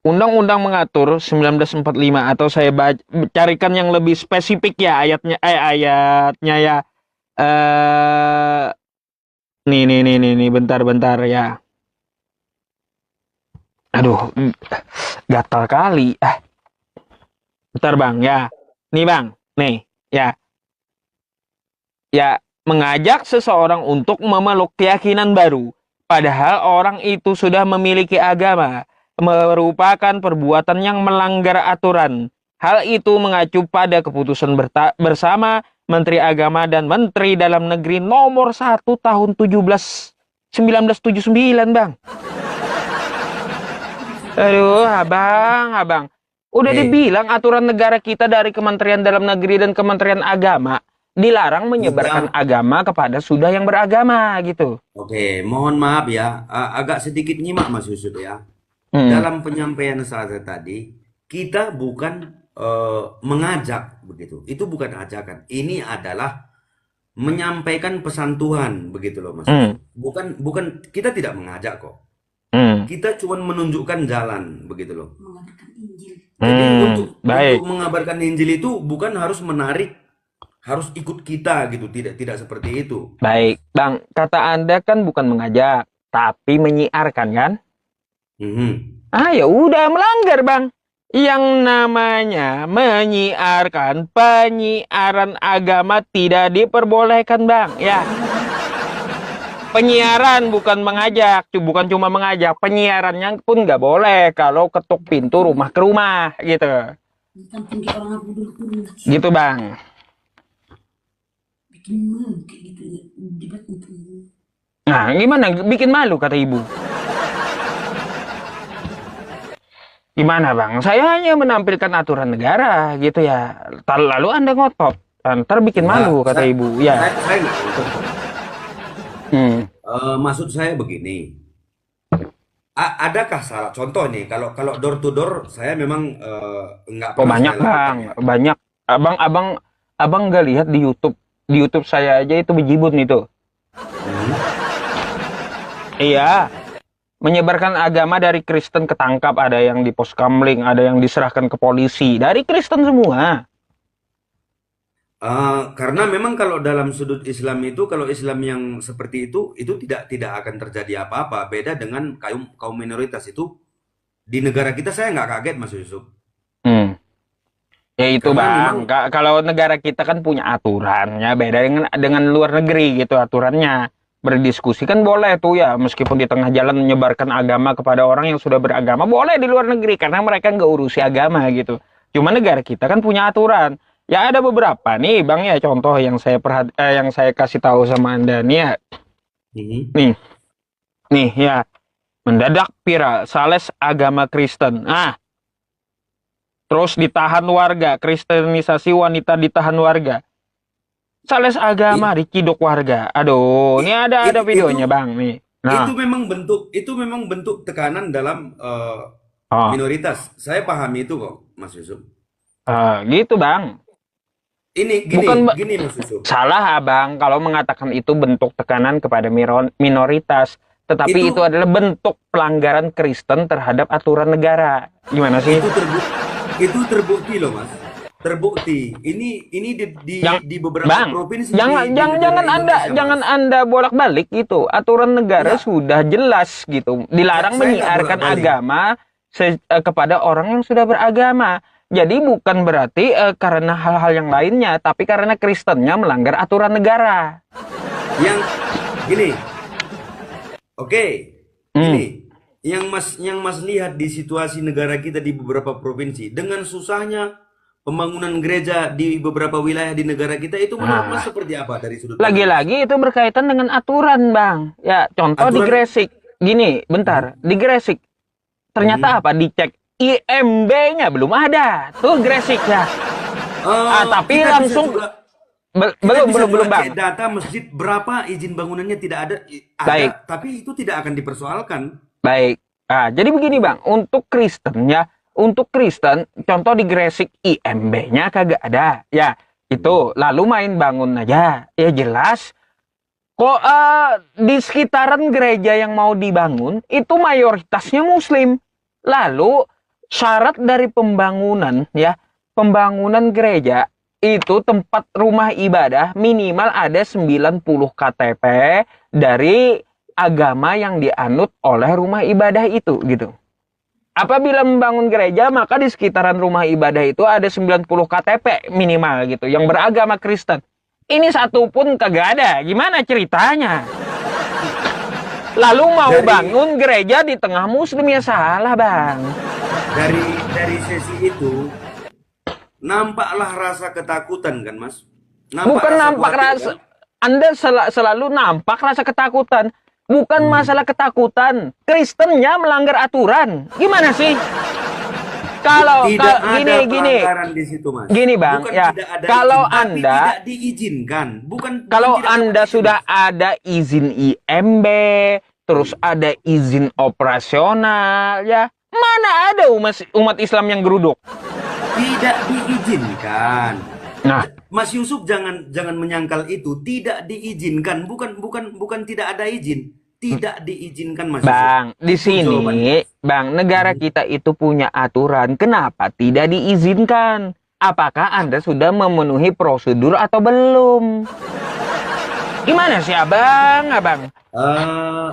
Undang-Undang mengatur 1945 atau saya carikan yang lebih spesifik ya ayatnya ya. Nih, bentar ya. Aduh, gatal kali. Bentar Bang ya. Nih Bang, nih ya. Ya, mengajak seseorang untuk memeluk keyakinan baru, padahal orang itu sudah memiliki agama, merupakan perbuatan yang melanggar aturan. Hal itu mengacu pada keputusan bersama Menteri Agama dan Menteri Dalam Negeri nomor 1 tahun 1979, Bang. Aduh, abang. Udah dibilang aturan negara kita dari Kementerian Dalam Negeri dan Kementerian Agama dilarang menyebarkan agama kepada sudah yang beragama gitu. Oke, mohon maaf ya, agak sedikit nyimak Mas Yusuf ya. Dalam penyampaian saya tadi, kita bukan mengajak begitu. Itu bukan ajakan. Ini adalah menyampaikan pesan Tuhan begitu loh Mas. Bukan kita tidak mengajak kok. Kita cuma menunjukkan jalan begitu loh. Mengabarkan Injil. Jadi untuk mengabarkan Injil itu bukan harus menarik, harus ikut kita gitu, tidak seperti itu. Baik, Bang, kata Anda kan bukan mengajak, tapi menyiarkan kan? Ya udah melanggar, Bang. Yang namanya menyiarkan penyiaran agama tidak diperbolehkan, Bang. Ya, penyiaran bukan mengajak, bukan cuma mengajak, penyiarannya pun nggak boleh kalau ketuk pintu rumah ke rumah gitu. Di kampung kayak orang aku dulu tuh Gitu, Bang. bikin malu kayak gitu debat itu. Nah, gimana? Bikin malu kata ibu. Gimana, Bang? Saya hanya menampilkan aturan negara gitu ya. Lalu Anda ngotot. Ntar bikin malu kata saya, ibu. Ya. saya nggak untuk. Hmm. Maksud saya begini, adakah salah? Contoh nih, kalau kalau door to door, saya memang nggak Oh, pernah banyak, saya lakukan Bang. ya. Banyak. Abang nggak lihat di YouTube. Di YouTube saya aja itu bejibun itu. Hmm. Iya. Menyebarkan agama dari Kristen ketangkap, ada yang di pos kamling, ada yang diserahkan ke polisi, dari Kristen semua. Karena memang kalau dalam sudut Islam itu, kalau Islam yang seperti itu tidak akan terjadi apa-apa. Beda dengan kaum kaum minoritas itu di negara kita, saya nggak kaget Mas Yusuf. Hmm. Ya itu, Karena Bang. memang Kalau negara kita kan punya aturannya, beda dengan luar negeri gitu aturannya. Berdiskusi kan boleh tuh ya, meskipun di tengah jalan menyebarkan agama kepada orang yang sudah beragama, boleh di luar negeri karena mereka nggak urusi agama gitu. Cuma negara kita kan punya aturan. Ya ada beberapa nih, Bang ya, contoh yang yang saya kasih tahu sama Anda nih ya. Mhm. Nih ya, mendadak viral Sales agama Kristen. Terus ditahan warga, kristenisasi wanita ditahan warga. Sales agama I- diciduk warga. Aduh, ini i- ada itu videonya, Bang nih. Nah, itu memang bentuk tekanan dalam oh, minoritas. Saya pahami itu kok, Mas Yusuf. gitu, Bang. Ini gini, Bukan gini Mas Yusuf. salah, Abang, kalau mengatakan itu bentuk tekanan kepada minoritas. Tetapi itu Itu adalah bentuk pelanggaran Kristen terhadap aturan negara. Gimana sih? itu terbukti, itu terbukti loh Mas. Terbukti. Ini Yang di beberapa Bang, provinsi jangan di negara Indonesia, jangan Mas. Anda bolak-balik gitu. Aturan negara Enggak, sudah jelas gitu. Dilarang saya nggak menyiarkan bolak-balik. agama kepada orang yang sudah beragama. Jadi bukan berarti karena hal-hal yang lainnya, tapi karena Kristennya melanggar aturan negara. Yang gini, oke, Hmm, gini. Yang Mas lihat di situasi negara kita di beberapa provinsi dengan susahnya pembangunan gereja di beberapa wilayah di negara kita itu menurut Mas Nah, seperti apa dari sudut pandang Mas? lagi-lagi itu berkaitan dengan aturan, Bang. Ya, contoh di Aturan. Gresik. Gini, Mhm, bentar, di Gresik. Ternyata mhm. apa? Dicek IMB-nya belum ada. Tuh Gresik ya. Tapi Kita bisa langsung juga belum, Bang. cek data masjid berapa izin bangunannya tidak ada, ada, Baik, tapi itu tidak akan dipersoalkan. baik. Jadi begini, Bang, untuk Kristen ya, untuk Kristen, contoh di Gresik IMB-nya kagak ada. Ya, Mhm. itu. Lalu main bangun aja. Ya jelas. Kok di sekitaran gereja yang mau dibangun itu mayoritasnya Muslim. Lalu syarat dari pembangunan ya, pembangunan gereja itu tempat rumah ibadah minimal ada 90 KTP dari agama yang dianut oleh rumah ibadah itu gitu. Apabila membangun gereja, maka di sekitaran rumah ibadah itu ada 90 KTP minimal gitu yang beragama Kristen. Ini satu pun kagak ada. Gimana ceritanya? Lalu mau Dari bangun gereja di tengah muslim, ya salah, Bang. dari sesi itu nampaklah rasa ketakutan kan, Mas? Nampak Bukan rasa nampak khawatir rasa kan? Anda selalu nampak rasa ketakutan. Bukan Hmm. masalah ketakutan. Kristennya melanggar aturan. Gimana sih? Kalau Tidak ada gini, pelanggaran di situ, Mas. gini, Bang, Bukan ya. tidak ada Kalau izin, tapi Anda tidak diizinkan. Bukan Kalau tidak dapat Anda izin, sudah Mas. ada izin IMB, terus ada izin operasional, ya mana ada umat Islam yang geruduk? Tidak diizinkan. Nah, Mas Yusuf jangan menyangkal itu, tidak diizinkan, bukan tidak ada izin. Tidak diizinkan, Mas Yusuf. Bang, di Itu jawabannya. sini, Bang, negara Mhm. kita itu punya aturan. Kenapa tidak diizinkan? Apakah Anda sudah memenuhi prosedur atau belum? Gimana sih, Abang? Eh,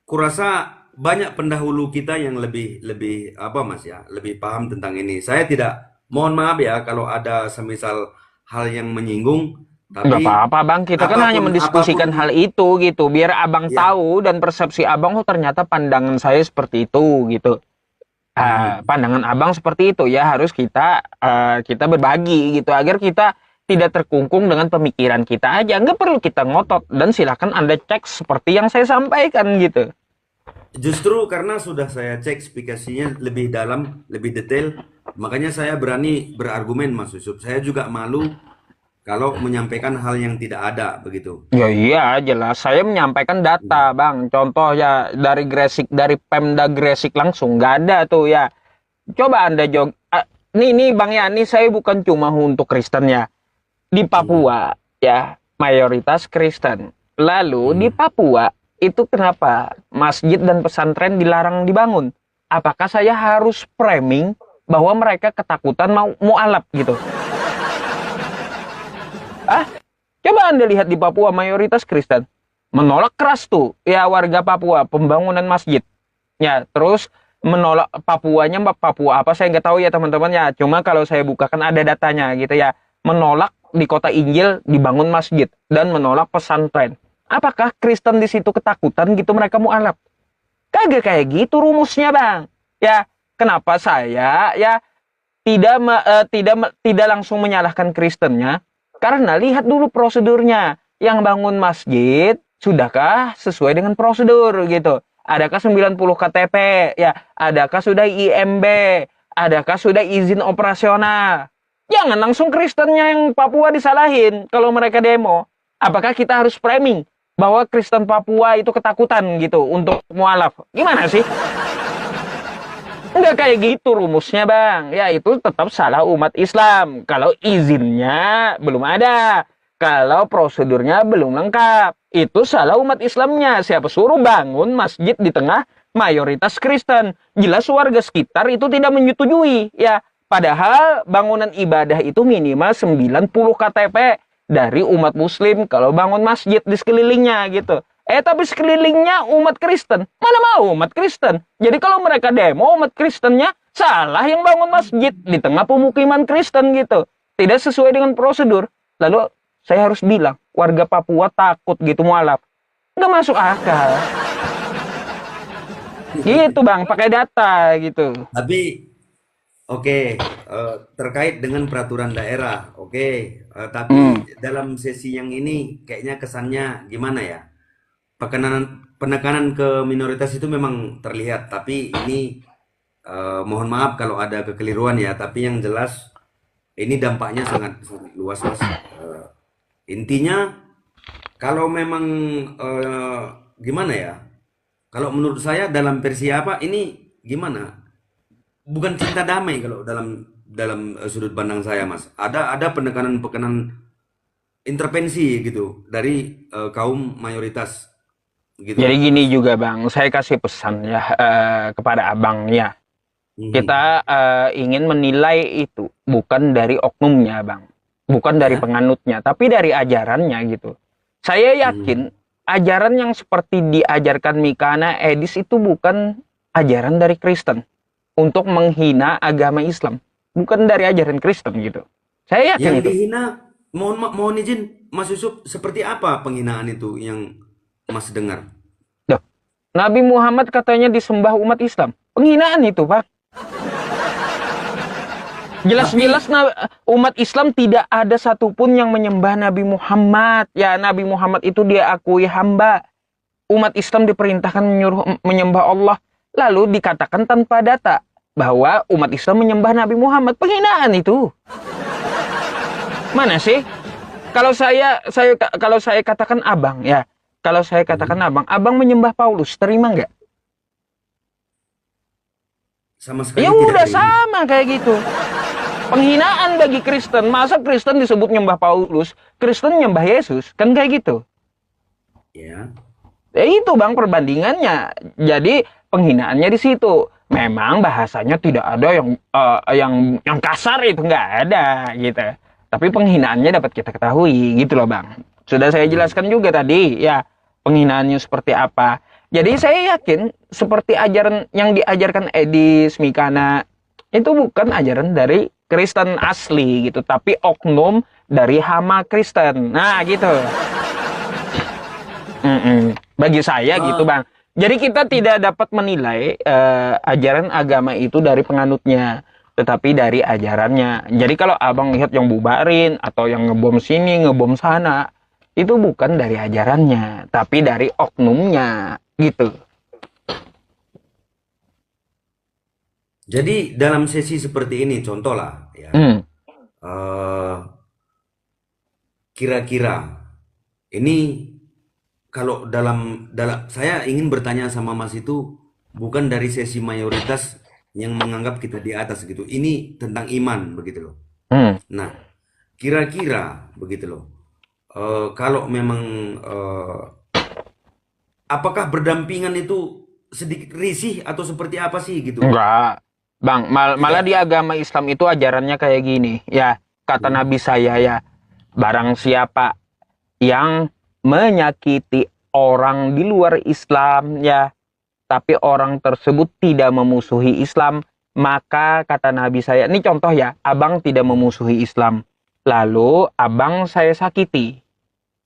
kurasa banyak pendahulu kita yang lebih lebih apa Mas ya, lebih paham tentang ini. Saya tidak, mohon maaf ya kalau ada semisal hal yang menyinggung, Nggak tapi apa-apa bang, kita kan hanya apapun mendiskusikan apapun hal itu gitu, biar abang ya. tahu dan persepsi abang, oh ternyata pandangan saya seperti itu gitu. Hmm. Pandangan abang seperti itu ya, harus kita berbagi gitu, agar kita tidak terkungkung dengan pemikiran kita aja, nggak perlu kita ngotot, dan silakan Anda cek seperti yang saya sampaikan gitu. Justru karena sudah saya cek spesifikasinya lebih dalam, lebih detail, makanya saya berani berargumen Mas Yusuf. Saya juga malu kalau menyampaikan hal yang tidak ada begitu. Ya iya jelas, saya menyampaikan data bang, contoh ya dari Gresik, dari Pemda Gresik langsung nggak ada tuh ya. Coba Anda nih Bang Yani, saya bukan cuma untuk Kristen ya. Di Hmm. Papua ya mayoritas Kristen. Lalu di Hmm. Papua itu kenapa masjid dan pesantren dilarang dibangun? Apakah saya harus framing bahwa mereka ketakutan mau mualaf gitu? Ah, coba Anda lihat di Papua mayoritas Kristen. Menolak keras tuh ya warga Papua pembangunan masjid. Ya, terus menolak Papuanya, Papua apa saya nggak tahu ya teman-teman ya. Cuma kalau saya bukakan ada datanya gitu ya. Menolak di kota Injil dibangun masjid dan menolak pesantren. Apakah Kristen di situ ketakutan gitu mereka mualaf? Kagak kayak gitu rumusnya, Bang. Ya, kenapa saya ya tidak langsung menyalahkan Kristennya? Karena lihat dulu prosedurnya. Yang bangun masjid sudahkah sesuai dengan prosedur gitu? Adakah 90 KTP? Ya, adakah sudah IMB? Adakah sudah izin operasional? Jangan langsung Kristennya yang Papua disalahin kalau mereka demo. Apakah kita harus framing bahwa Kristen Papua itu ketakutan gitu untuk mualaf? Gimana sih? Enggak kayak gitu rumusnya bang. Ya itu tetap salah umat Islam. Kalau izinnya belum ada. Kalau prosedurnya belum lengkap. Itu salah umat Islamnya. Siapa suruh bangun masjid di tengah mayoritas Kristen. Jelas warga sekitar itu tidak menyetujui. Ya, padahal bangunan ibadah itu minimal 90 KTP dari umat Muslim kalau bangun masjid di sekelilingnya gitu. Tapi sekelilingnya umat Kristen. Mana mau umat Kristen? Jadi kalau mereka demo umat Kristennya salah yang bangun masjid di tengah pemukiman Kristen gitu. Tidak sesuai dengan prosedur. Lalu saya harus bilang warga Papua takut gitu mualaf. Nggak masuk akal. Gitu bang, pakai data gitu. Tapi oke, terkait dengan peraturan daerah, oke. Tapi dalam sesi yang ini kayaknya kesannya gimana ya? Penekanan ke minoritas itu memang terlihat, tapi ini mohon maaf kalau ada kekeliruan ya, tapi yang jelas ini dampaknya sangat sangat luas Mas. Intinya kalau memang gimana ya? Kalau menurut saya dalam versi apa ini gimana? Bukan cinta damai kalau dalam dalam sudut pandang saya Mas. Ada penekanan-penekanan intervensi gitu dari kaum mayoritas Jadi gitu gini Mas. juga bang, saya kasih pesan ya kepada abang ya. Mhm. Kita ingin menilai itu bukan dari oknumnya bang, bukan dari Ya. penganutnya, tapi dari ajarannya gitu. Saya Mhm. yakin ajaran yang seperti diajarkan Mikana Edis itu bukan ajaran dari Kristen untuk menghina agama Islam, bukan dari ajaran Kristen gitu. Saya yakin Yang itu. dihina, mohon izin Mas Yusuf, seperti apa penghinaan itu yang Mas dengar? Duh, Nabi Muhammad katanya disembah umat Islam, penghinaan itu pak. Jelas-jelas Tapi umat Islam tidak ada satupun yang menyembah Nabi Muhammad. Ya, Nabi Muhammad itu dia akui hamba. Umat Islam diperintahkan menyembah Allah. Lalu dikatakan tanpa data bahwa umat Islam menyembah Nabi Muhammad. Penghinaan itu. Mana sih? Kalau saya katakan abang ya. Kalau saya katakan Mhm. abang menyembah Paulus, terima nggak? Sama Ya sekali tidak udah terima. sama kayak gitu. Penghinaan bagi Kristen. Masa Kristen disebut nyembah Paulus, Kristen nyembah Yesus, kan kayak gitu. Ya. Ya itu bang perbandingannya. Jadi penghinaannya di situ. Memang bahasanya tidak ada yang kasar itu nggak ada gitu. Tapi penghinaannya dapat kita ketahui gitu loh bang. Sudah saya Mhm. jelaskan juga tadi ya penghinaannya seperti apa. Jadi saya yakin seperti ajaran yang diajarkan Edi Smikana itu bukan ajaran dari Kristen asli gitu, tapi oknum dari hama Kristen. Nah, gitu. Bagi saya gitu, Bang. Jadi kita tidak dapat menilai ajaran agama itu dari penganutnya, tetapi dari ajarannya. Jadi kalau abang lihat yang bubarin atau yang ngebom sini, ngebom sana, itu bukan dari ajarannya, tapi dari oknumnya, gitu. Jadi dalam sesi seperti ini, contoh lah, ya, kira-kira ini kalau dalam saya ingin bertanya sama Mas itu bukan dari sesi mayoritas yang menganggap kita di atas gitu. Ini tentang iman begitu loh. Nah, kira-kira begitu loh. Kalau memang apakah berdampingan itu sedikit risih atau seperti apa sih gitu? Enggak, Bang. Malah di agama Islam itu ajarannya kayak gini. Ya, kata Nabi saya ya, barang siapa yang menyakiti orang di luar Islam ya, tapi orang tersebut tidak memusuhi Islam, maka kata Nabi saya, ini contoh ya, abang tidak memusuhi Islam, lalu abang saya sakiti.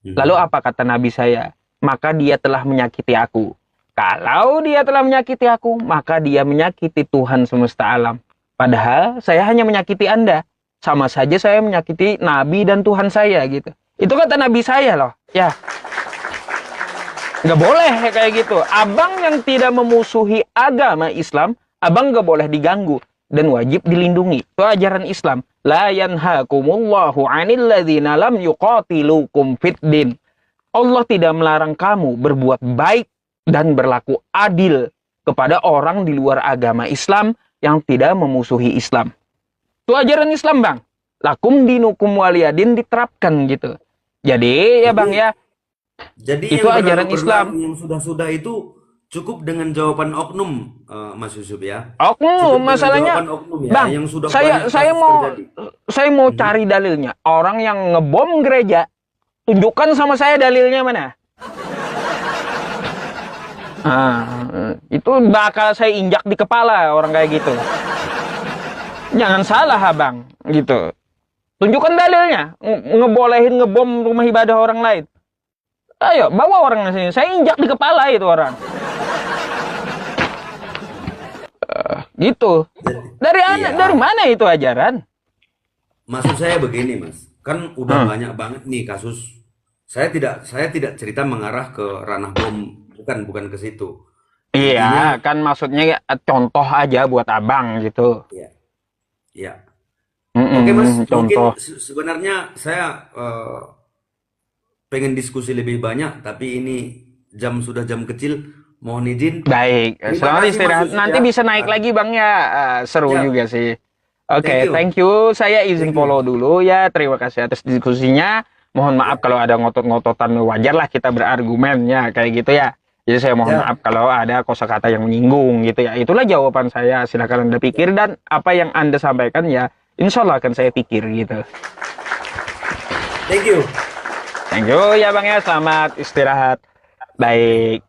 Lalu apa kata Nabi saya? Maka dia telah menyakiti aku. Kalau dia telah menyakiti aku, maka dia menyakiti Tuhan semesta alam. Padahal saya hanya menyakiti Anda. Sama saja saya menyakiti Nabi dan Tuhan saya gitu. Itu kata Nabi saya loh. Ya. Nggak boleh kayak gitu. Abang yang tidak memusuhi agama Islam, abang nggak boleh diganggu. Dan wajib dilindungi. Itu ajaran Islam. La yanhakumullahu 'anil ladzina lam yuqatilukum fid din. Allah tidak melarang kamu berbuat baik dan berlaku adil kepada orang di luar agama Islam yang tidak memusuhi Islam. Itu ajaran Islam, Bang. Lakum dinukum waliyadin diterapkan gitu. Jadi ya Bang ya. Jadi itu yang ajaran Islam. Yang sudah-sudah itu cukup dengan jawaban oknum, Mas Yusuf ya. Oknum, masalahnya, oknum, ya, Bang. yang sudah saya mau cari dalilnya. Orang yang ngebom gereja, tunjukkan sama saya dalilnya mana. Itu bakal saya injak di kepala orang kayak gitu. Jangan salah, Abang, gitu. Tunjukkan dalilnya. Ngebolehin ngebom rumah ibadah orang lain. Ayo, bawa orang ke sini. Saya injak di kepala itu orang. Gitu. Dari mana itu ajaran? Maksud saya begini, Mas. Kan udah banyak banget nih kasus. Saya tidak cerita mengarah ke ranah bom, bukan ke situ. Iya, kan maksudnya contoh aja buat abang gitu. Iya. Iya. Oke, Mas, contoh. mungkin sebenarnya saya pengen diskusi lebih banyak, tapi ini sudah jam kecil. Mohon izin. Baik, selamat istirahat. Nanti bisa naik lagi Bang ya. Seru juga sih. Oke, thank you. Saya izin follow dulu ya. Terima kasih atas diskusinya. Mohon maaf kalau ada ngotot-ngototan, wajar lah kita berargumen ya kayak gitu ya. Jadi saya mohon maaf kalau ada kosakata yang menyinggung gitu ya. Itulah jawaban saya. Silakan Anda pikir dan apa yang Anda sampaikan ya, insya Allah akan saya pikir gitu. Thank you. Thank you ya Bang ya. Selamat istirahat. Baik.